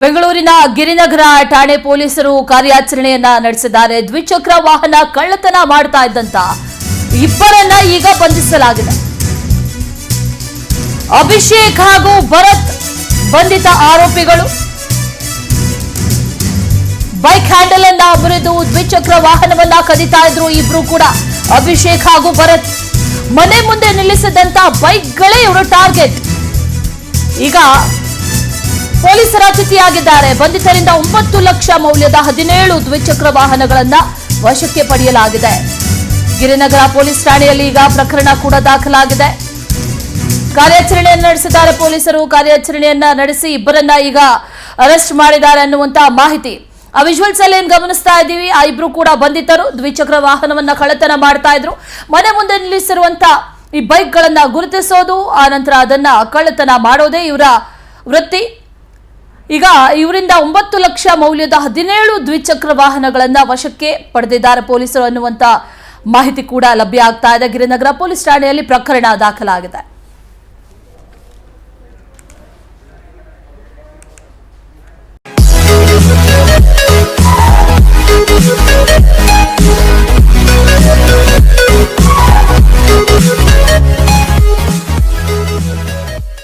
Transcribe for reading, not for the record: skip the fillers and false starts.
ಬೆಂಗಳೂರಿನ ಗಿರಿನಗರ ಠಾಣೆ ಪೊಲೀಸರು ಕಾರ್ಯಾಚರಣೆಯನ್ನ ನಡೆಸಿದ್ದಾರೆ. ದ್ವಿಚಕ್ರ ವಾಹನ ಕಳ್ಳತನ ಮಾಡ್ತಾ ಇದ್ದಂತ ಇಬ್ಬರನ್ನ ಈಗ ಬಂಧಿಸಲಾಗಿದೆ. ಅಭಿಷೇಕ್ ಹಾಗೂ ಭರತ್ ಬಂಧಿತ ಆರೋಪಿಗಳು. ಬೈಕ್ ಹ್ಯಾಂಡಲ್ ಅನ್ನ ಮುರಿದು ದ್ವಿಚಕ್ರ ವಾಹನವನ್ನ ಕದಿತಾ ಇದ್ರು ಇಬ್ರು ಕೂಡ. ಅಭಿಷೇಕ್ ಹಾಗೂ ಭರತ್ ಮನೆ ಮುಂದೆ ನಿಲ್ಲಿಸಿದಂತ ಬೈಕ್ಗಳೇ ಇವರು ಟಾರ್ಗೆಟ್. ಈಗ ಪೊಲೀಸರ ಅತಿಥಿಯಾಗಿದ್ದಾರೆ. ಬಂಧಿತರಿಂದ 9 ಲಕ್ಷ ಮೌಲ್ಯದ 17 ದ್ವಿಚಕ್ರ ವಾಹನಗಳನ್ನ ವಶಕ್ಕೆ ಪಡೆಯಲಾಗಿದೆ. ಗಿರಿನಗರ ಪೊಲೀಸ್ ಠಾಣೆಯಲ್ಲಿ ಈಗ ಪ್ರಕರಣ ಕೂಡ ದಾಖಲಾಗಿದೆ. ಕಾರ್ಯಾಚರಣೆಯನ್ನು ನಡೆಸಿದ್ದಾರೆ ಪೊಲೀಸರು. ಕಾರ್ಯಾಚರಣೆಯನ್ನ ನಡೆಸಿ ಇಬ್ಬರನ್ನ ಈಗ ಅರೆಸ್ಟ್ ಮಾಡಿದ್ದಾರೆ ಅನ್ನುವಂತ ಮಾಹಿತಿ. ಆ ವಿಜುವಲ್ಸ್ ಅಲ್ಲಿ ಗಮನಿಸ್ತಾ ಇದ್ದೀವಿ. ಆ ಇಬ್ರು ಕೂಡ ಬಂಧಿತರು. ದ್ವಿಚಕ್ರ ವಾಹನವನ್ನ ಕಳ್ಳತನ ಮಾಡ್ತಾ ಇದ್ರು. ಮನೆ ಮುಂದೆ ನಿಲ್ಲಿಸಿರುವಂತ ಈ ಬೈಕ್ ಗಳನ್ನ ಗುರುತಿಸೋದು, ಆ ನಂತರ ಅದನ್ನ ಕಳ್ಳತನ ಮಾಡೋದೇ ಇವರ ವೃತ್ತಿ. ಈಗ ಇವರಿಂದ 9 ಲಕ್ಷ ಮೌಲ್ಯದ 17 ದ್ವಿಚಕ್ರ ವಾಹನಗಳನ್ನ ವಶಕ್ಕೆ ಪಡೆದಿದ್ದಾರೆ ಪೊಲೀಸರು ಅನ್ನುವಂತ ಮಾಹಿತಿ ಕೂಡ ಲಭ್ಯ ಆಗ್ತಾ ಇದೆ. ಗಿರಿನಗರ ಪೊಲೀಸ್ ಠಾಣೆಯಲ್ಲಿ ಪ್ರಕರಣ ದಾಖಲಾಗಿದೆ.